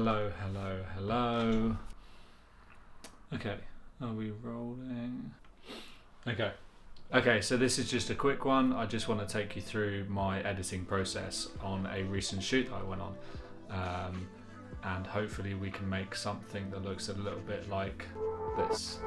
Hello, hello, hello. Okay, are we rolling? Okay, so this is just a quick one. I just want to take you through my editing process on a recent shoot that I went on. And hopefully we can make something that looks a little bit like this.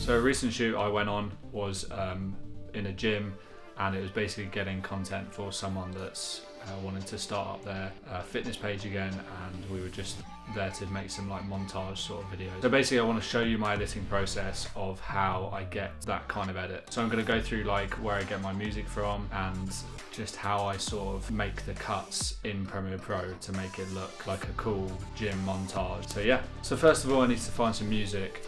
So a recent shoot I went on was in a gym, and it was basically getting content for someone that's wanting to start up their fitness page again, and we were just there to make some like montage sort of videos. So basically I want to show you my editing process of how I get that kind of edit. So I'm going to go through like where I get my music from and just how I sort of make the cuts in Premiere Pro to make it look like a cool gym montage. So yeah, so first of all I need to find some music.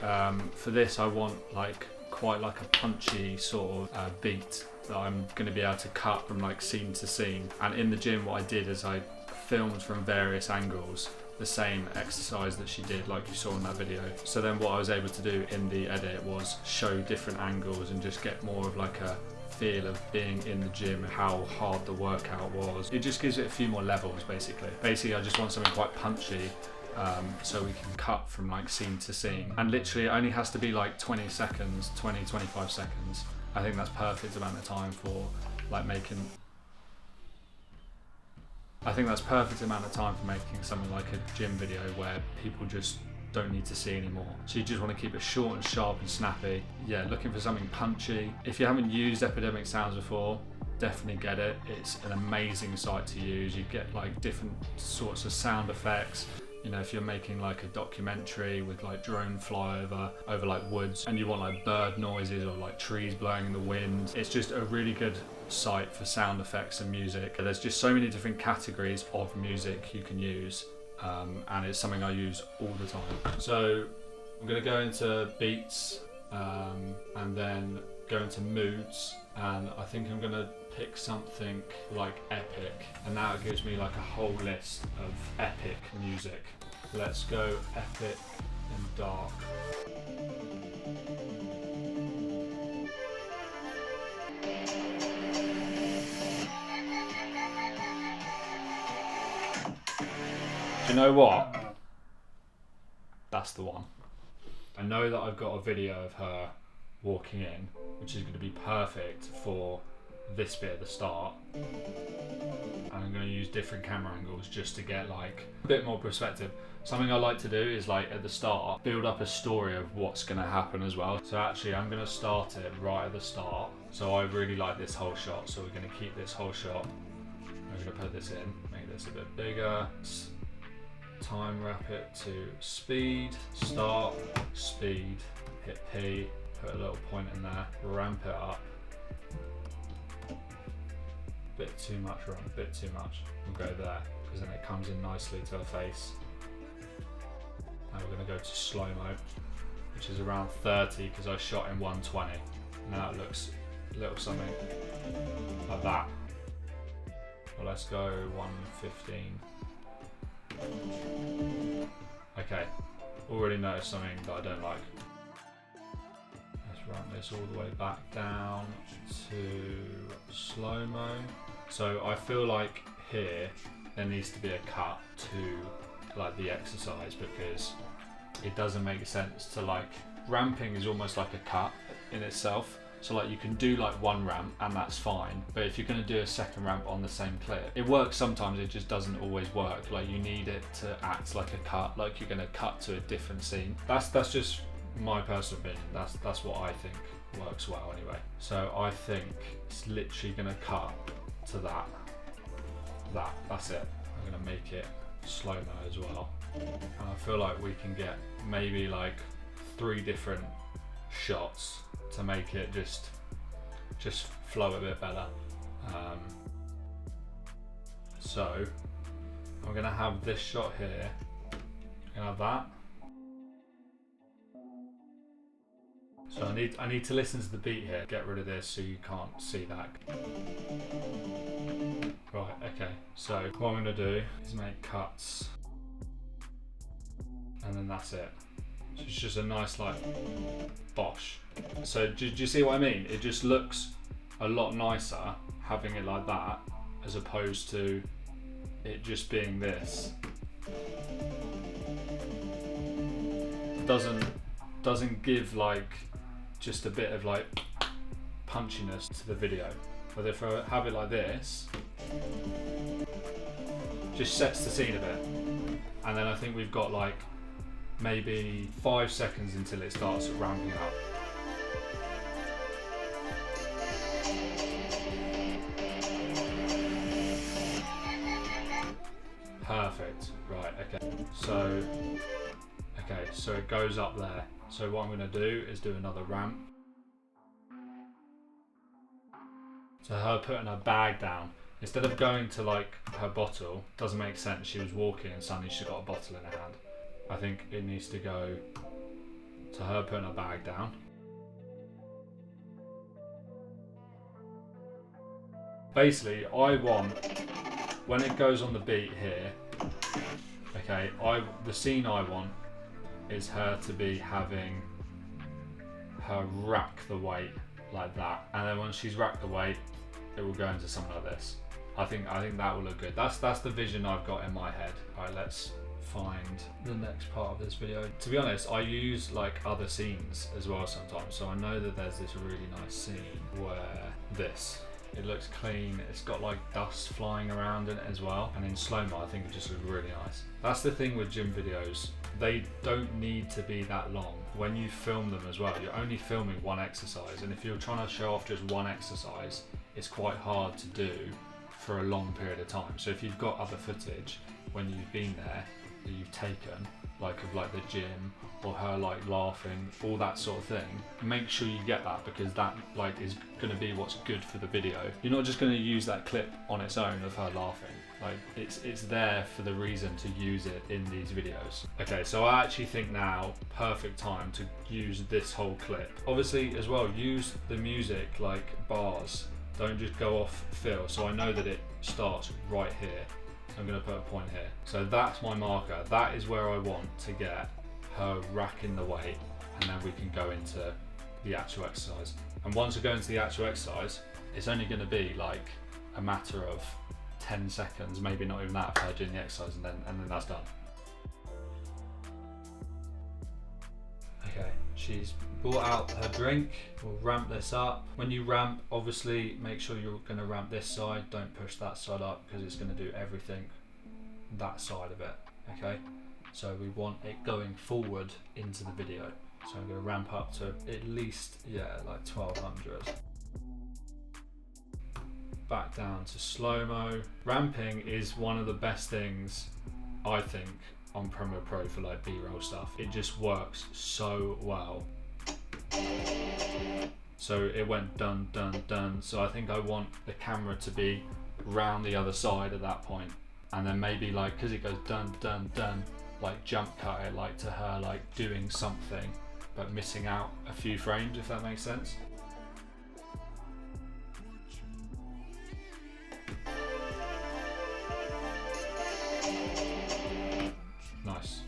For this I want like quite like a punchy sort of beat that I'm going to be able to cut from like scene to scene. And in the gym what I did is I filmed from various angles the same exercise that she did, like you saw in that video. So then what I was able to do in the edit was show different angles and just get more of like a feel of being in the gym, how hard the workout was. It just gives it a few more levels basically. Basically I just want something quite punchy, so we can cut from like scene to scene. And literally it only has to be like 20 seconds, 20-25 seconds. I think that's perfect amount of time for like making something like a gym video where people just don't need to see anymore. So you just want to keep it short and sharp and snappy. Yeah, looking for something punchy. If you haven't used Epidemic sounds before, definitely get it. It's an amazing site to use. You get like different sorts of sound effects. You know, if you're making like a documentary with like drone flyover over like woods and you want like bird noises or like trees blowing in the wind, it's just a really good site for sound effects and music. There's just so many different categories of music you can use, and it's something I use all the time. So I'm going to go into beats and then go into moods, and I think I'm going to pick something like epic, and now it gives me like a whole list of epic music. Let's go epic and dark. Do you know what? That's the one. I know that I've got a video of her walking in, which is going to be perfect for this bit at the start. And I'm going to use different camera angles just to get like a bit more perspective. Something I like to do is like at the start build up a story of what's going to happen as well. So actually I'm going to start it right at the start. So I really like this whole shot, so we're going to keep this whole shot. I'm going to put this in, make this a bit bigger. Time wrap it to speed, start, speed, hit P, put a little point in there, ramp it up. Bit too much, right? A bit too much. We'll go there because then it comes in nicely to her face. Now we're going to go to slow-mo, which is around 30 because I shot in 120. Now it looks a little something like that. Well, let's go 115. Okay, already noticed something that I don't like. Let's run this all the way back down to slow-mo. So I feel like here there needs to be a cut to like the exercise, because it doesn't make sense to like, ramping is almost like a cut in itself. So like you can do like one ramp and that's fine, but if you're going to do a second ramp on the same clip, it works sometimes, it just doesn't always work. Like you need it to act like a cut, like you're going to cut to a different scene. That's just my personal opinion. That's what I think works well anyway. So I think it's literally going to cut to that's it. I'm going to make it slow-mo as well, and I feel like we can get maybe like 3 different shots to make it just flow a bit better. So I'm gonna have this shot here gonna have that. So I need to listen to the beat here. Get rid of this so you can't see that. Right, okay. So what I'm gonna do is make cuts, and then that's it. So it's just a nice like bosh. So do you see what I mean? It just looks a lot nicer having it like that as opposed to it just being this. Doesn't give like just a bit of like punchiness to the video. But if I have it like this, just sets the scene a bit. And then I think we've got like maybe 5 seconds until it starts ramping up. Perfect. Right, okay, so it goes up there. So what I'm gonna do is do another ramp. So her putting her bag down, instead of going to like her bottle, doesn't make sense. She was walking and suddenly she got a bottle in her hand. I think it needs to go to her putting her bag down. Basically, I want, when it goes on the beat here, okay, the scene I want is her to be having her rack the weight like that, and then once she's racked the weight, it will go into something like this. I think that will look good. That's the vision I've got in my head. All right, let's find the next part of this video. To be honest, I use like other scenes as well sometimes. So I know that there's this really nice scene where it looks clean. It's got like dust flying around in it as well. And in slow-mo, I think it just looks really nice. That's the thing with gym videos. They don't need to be that long. When you film them as well, you're only filming one exercise. And if you're trying to show off just one exercise, it's quite hard to do for a long period of time. So if you've got other footage when you've been there that you've taken, like of like the gym or her like laughing, all that sort of thing, make sure you get that, because that like is going to be what's good for the video. You're not just going to use that clip on its own of her laughing. Like it's there for the reason to use it in these videos. Okay, so I actually think now perfect time to use this whole clip. Obviously as well, use the music like bars. Don't just go off feel. So I know that it starts right here. So I'm going to put a point here. So that's my marker. That is where I want to get her racking the weight, and then we can go into the actual exercise. And once we go into the actual exercise, it's only going to be like a matter of 10 seconds, maybe not even that, for her doing the exercise, and then that's done. Okay, she's brought out her drink. We'll ramp this up. When you ramp, obviously make sure you're going to ramp this side. Don't push that side up, because it's going to do everything that side of it. Okay, so we want it going forward into the video. So I'm going to ramp up to at least, like 1200. Back down to slow-mo. Ramping is one of the best things, I think, on Premiere Pro for like B-roll stuff. It just works so well. So it went dun dun dun. So I think I want the camera to be round the other side at that point, and then maybe like, because it goes dun dun dun, like jump cut it like to her like doing something but missing out a few frames, if that makes sense. Nice.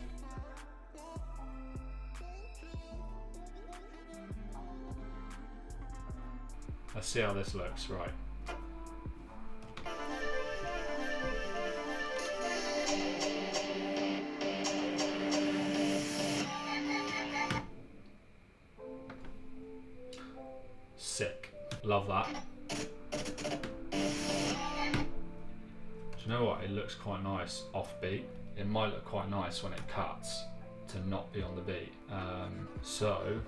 Let's see how this looks, right. Sick. Love that. Do you know what? It looks quite nice offbeat. It might look quite nice when it cuts to not be on the beat. So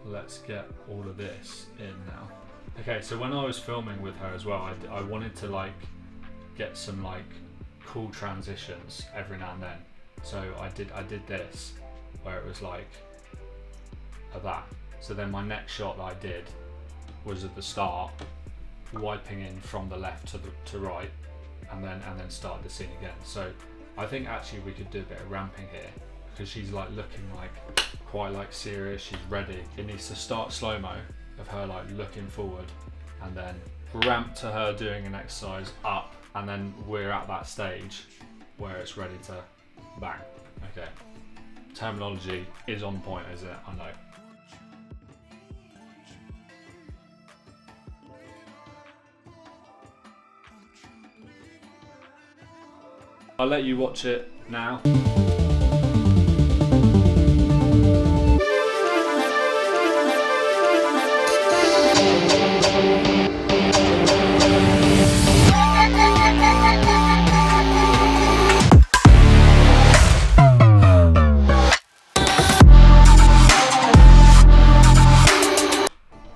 let's get all of this in now. Okay, so when I was filming with her as well, I wanted to like get some like cool transitions every now and then. So I did this where it was like that. So then my next shot that I did was at the start, wiping in from the left to right, and then start the scene again. So I think actually we could do a bit of ramping here, because she's like looking like quite like serious, she's ready. It needs to start slow-mo of her like looking forward, and then ramp to her doing an exercise up, and then we're at that stage where it's ready to bang. Okay, terminology is on point, isn't it? I know. I'll let you watch it now.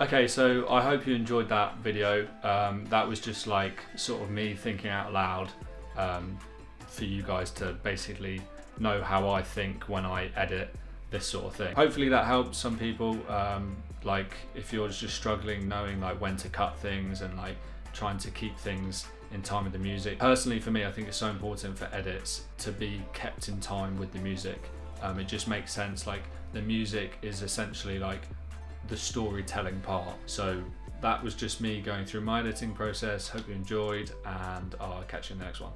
Okay, so I hope you enjoyed that video. That was just like sort of me thinking out loud for you guys to basically know how I think when I edit this sort of thing. Hopefully that helps some people, like if you're just struggling knowing like when to cut things and like trying to keep things in time with the music. Personally for me, I think it's so important for edits to be kept in time with the music. It just makes sense, like the music is essentially like the storytelling part. So that was just me going through my editing process. Hope you enjoyed, and I'll catch you in the next one.